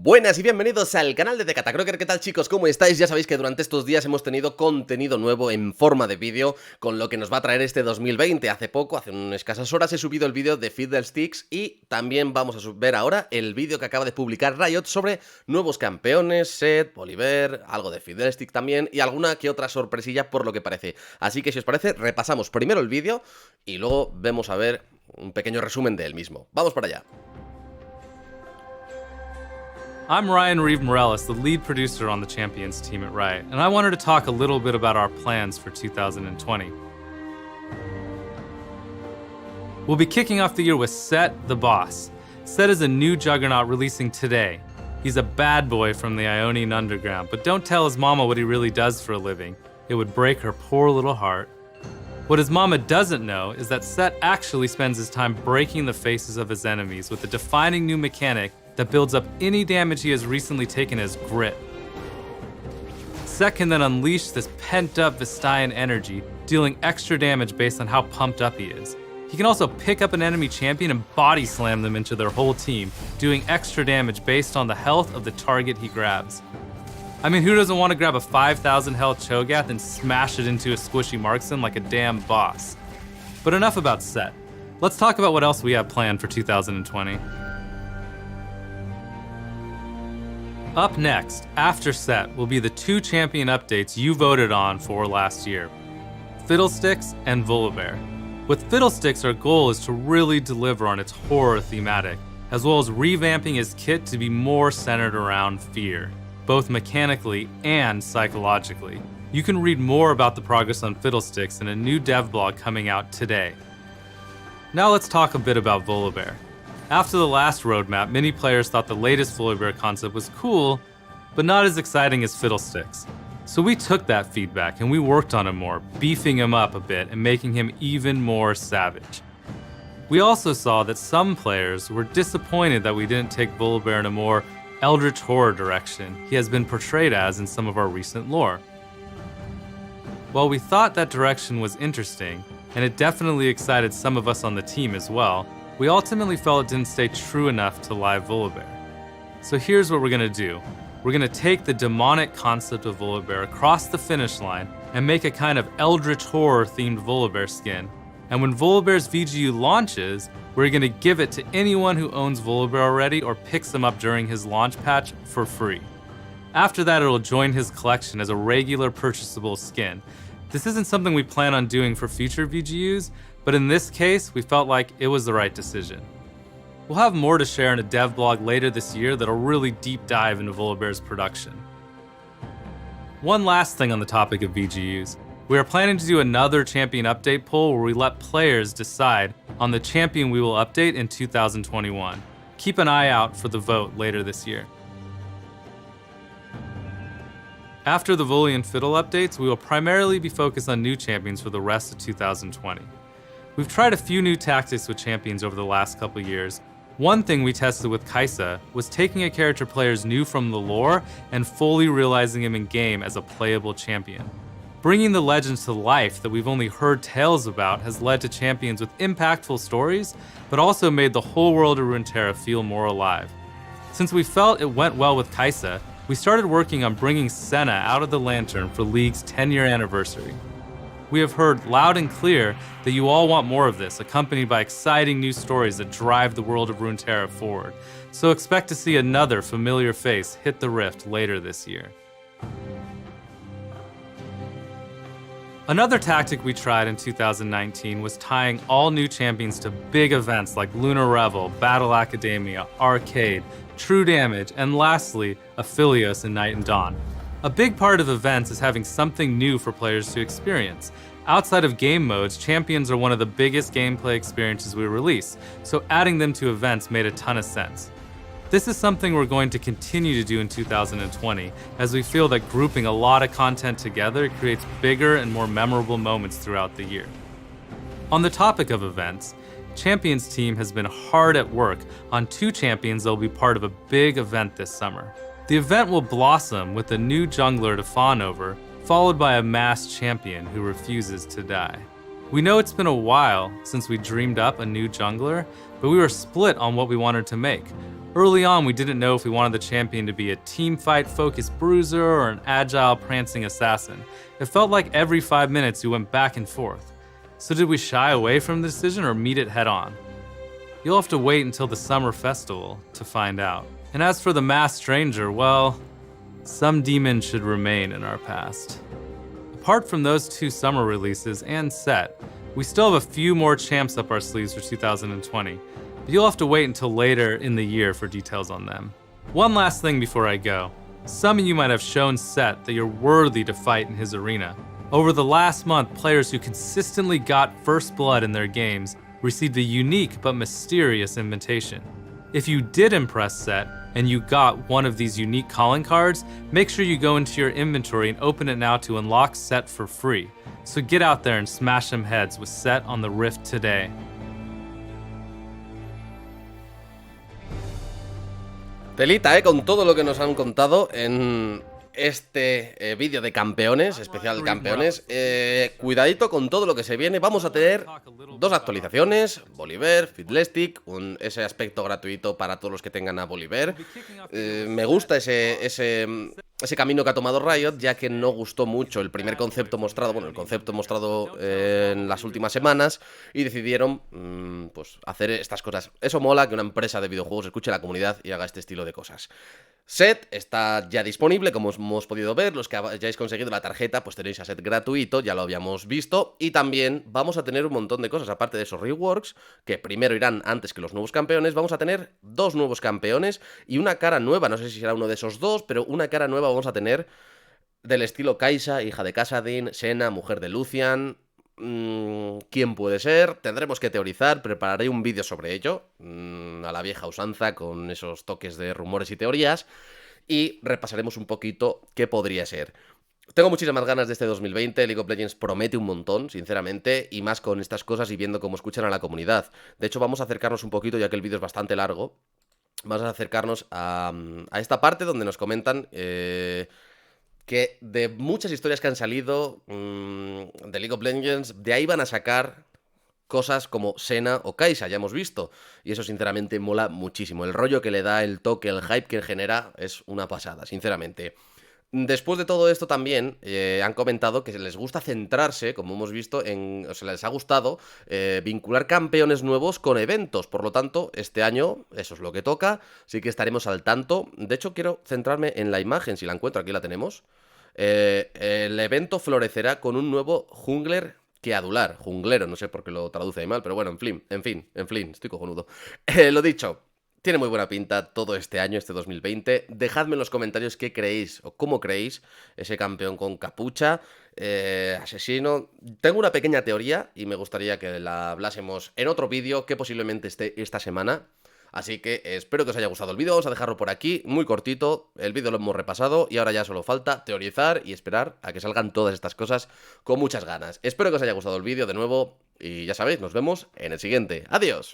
Buenas y bienvenidos al canal de Catacroquer. ¿Qué tal, chicos? ¿Cómo estáis? Ya sabéis que durante estos días hemos tenido contenido nuevo en forma de vídeo, con lo que nos va a traer este 2020. Hace unas escasas horas, he subido el vídeo de Fiddlesticks y también vamos a ver ahora el vídeo que acaba de publicar Riot sobre nuevos campeones, Sett, Volibear, algo de Fiddlesticks también y alguna que otra sorpresilla por lo que parece. Así que si os parece, repasamos primero el vídeo y luego vemos a ver un pequeño resumen del mismo. ¡Vamos para allá! I'm Ryan Reeve Morales, the lead producer on the Champions team at Riot, and I wanted to talk a little bit about our plans for 2020. We'll be kicking off the year with Sett, the boss. Sett is a new juggernaut releasing today. He's a bad boy from the Ionian Underground, but don't tell his mama what he really does for a living. It would break her poor little heart. What his mama doesn't know is that Sett actually spends his time breaking the faces of his enemies with a defining new mechanic that builds up any damage he has recently taken as grit. Sett can then unleash this pent-up Vistayan energy, dealing extra damage based on how pumped up he is. He can also pick up an enemy champion and body slam them into their whole team, doing extra damage based on the health of the target he grabs. I mean, who doesn't want to grab a 5,000 health Cho'Gath and smash it into a squishy marksman like a damn boss? But enough about Sett. Let's talk about what else we have planned for 2020. Up next, after Sett, will be the two champion updates you voted on for last year, Fiddlesticks and Volibear. With Fiddlesticks, our goal is to really deliver on its horror thematic, as well as revamping his kit to be more centered around fear, both mechanically and psychologically. You can read more about the progress on Fiddlesticks in a new dev blog coming out today. Now let's talk a bit about Volibear. After the last roadmap, many players thought the latest Volibear concept was cool, but not as exciting as Fiddlesticks. So we took that feedback and we worked on him more, beefing him up a bit and making him even more savage. We also saw that some players were disappointed that we didn't take Volibear in a more Eldritch Horror direction he has been portrayed as in some of our recent lore. While we thought that direction was interesting, and it definitely excited some of us on the team as well, we ultimately felt it didn't stay true enough to live Volibear. So here's what we're gonna do. We're gonna take the demonic concept of Volibear across the finish line and make a kind of Eldritch Horror themed Volibear skin. And when Volibear's VGU launches, we're gonna give it to anyone who owns Volibear already or picks him up during his launch patch for free. After that, it'll join his collection as a regular purchasable skin. This isn't something we plan on doing for future VGUs, but in this case, we felt like it was the right decision. We'll have more to share in a dev blog later this year that'll really deep dive into Volibear's production. One last thing on the topic of VGUs. We are planning to do another champion update poll where we let players decide on the champion we will update in 2021. Keep an eye out for the vote later this year. After the Voli and Fiddle updates, we will primarily be focused on new champions for the rest of 2020. We've tried a few new tactics with champions over the last couple years. One thing we tested with Kai'Sa was taking a character players knew from the lore and fully realizing him in game as a playable champion. Bringing the legends to life that we've only heard tales about has led to champions with impactful stories, but also made the whole world of Runeterra feel more alive. Since we felt it went well with Kai'Sa, we started working on bringing Senna out of the Lantern for League's 10-year anniversary. We have heard loud and clear that you all want more of this, accompanied by exciting new stories that drive the world of Runeterra forward. So expect to see another familiar face hit the Rift later this year. Another tactic we tried in 2019 was tying all new champions to big events like Lunar Revel, Battle Academia, Arcade, True Damage, and lastly, Aphelios and Night and Dawn. A big part of events is having something new for players to experience. Outside of game modes, champions are one of the biggest gameplay experiences we release, so adding them to events made a ton of sense. This is something we're going to continue to do in 2020, as we feel that grouping a lot of content together creates bigger and more memorable moments throughout the year. On the topic of events, Champions team has been hard at work on two champions that will be part of a big event this summer. The event will blossom with a new jungler to fawn over, followed by a masked champion who refuses to die. We know it's been a while since we dreamed up a new jungler, but we were split on what we wanted to make. Early on, we didn't know if we wanted the champion to be a teamfight-focused bruiser or an agile, prancing assassin. It felt like every 5 minutes we went back and forth. So did we shy away from the decision or meet it head-on? You'll have to wait until the summer festival to find out. And as for the masked stranger, well, some demons should remain in our past. Apart from those 2 summer releases and Sett, we still have a few more champs up our sleeves for 2020, but you'll have to wait until later in the year for details on them. One last thing before I go. Some of you might have shown Sett that you're worthy to fight in his arena. Over the last month, players who consistently got first blood in their games received a unique but mysterious invitation. If you did impress Sett, and you got one of these unique calling cards, make sure you go into your inventory and open it now to unlock Sett for free. So get out there and smash some heads with Sett on the Rift today. Telita, con todo lo que nos han contado en este vídeo de campeones, especial campeones. Cuidadito con todo lo que se viene. Vamos a tener 2 actualizaciones, Volibear, Fiddlesticks, ese aspecto gratuito para todos los que tengan a Volibear. Me gusta ese camino que ha tomado Riot, ya que no gustó mucho el primer concepto mostrado, bueno, el concepto mostrado en las últimas semanas, y decidieron pues hacer estas cosas. Eso mola, que una empresa de videojuegos escuche a la comunidad y haga este estilo de cosas. Sett está ya disponible, como hemos podido ver. Los que hayáis conseguido la tarjeta, pues tenéis a Sett gratuito, ya lo habíamos visto. Y también vamos a tener un montón de cosas, aparte de esos reworks, que primero irán antes que los nuevos campeones. Vamos a tener 2 nuevos campeones y una cara nueva, no sé si será uno de esos 2, pero una cara nueva vamos a tener del estilo Kai'Sa, hija de Kassadin, Senna, mujer de Lucian. ¿Quién puede ser? Tendremos que teorizar, prepararé un vídeo sobre ello, a la vieja usanza, con esos toques de rumores y teorías, y repasaremos un poquito qué podría ser. Tengo muchísimas ganas de este 2020, League of Legends promete un montón, sinceramente, y más con estas cosas y viendo cómo escuchan a la comunidad. De hecho, vamos a acercarnos un poquito, ya que el vídeo es bastante largo, vamos a acercarnos a esta parte donde nos comentan que de muchas historias que han salido de League of Legends, de ahí van a sacar cosas como Senna o Kai'Sa, ya hemos visto. Y eso sinceramente mola muchísimo. El rollo que le da, el toque, el hype que genera es una pasada, sinceramente. Después de todo esto también han comentado que les gusta centrarse, como hemos visto, o sea, les ha gustado vincular campeones nuevos con eventos. Por lo tanto, este año eso es lo que toca, sí que estaremos al tanto. De hecho, quiero centrarme en la imagen, si la encuentro, aquí la tenemos. El evento florecerá con un nuevo jungler que adular, junglero, no sé por qué lo traduce ahí mal, pero bueno, en fin, estoy cojonudo. Lo dicho. Tiene muy buena pinta todo este año, este 2020. Dejadme en los comentarios qué creéis o cómo creéis ese campeón con capucha, asesino. Tengo una pequeña teoría y me gustaría que la hablásemos en otro vídeo que posiblemente esté esta semana. Así que espero que os haya gustado el vídeo, vamos a dejarlo por aquí, muy cortito, el vídeo lo hemos repasado y ahora ya solo falta teorizar y esperar a que salgan todas estas cosas con muchas ganas. Espero que os haya gustado el vídeo de nuevo y ya sabéis, nos vemos en el siguiente. ¡Adiós!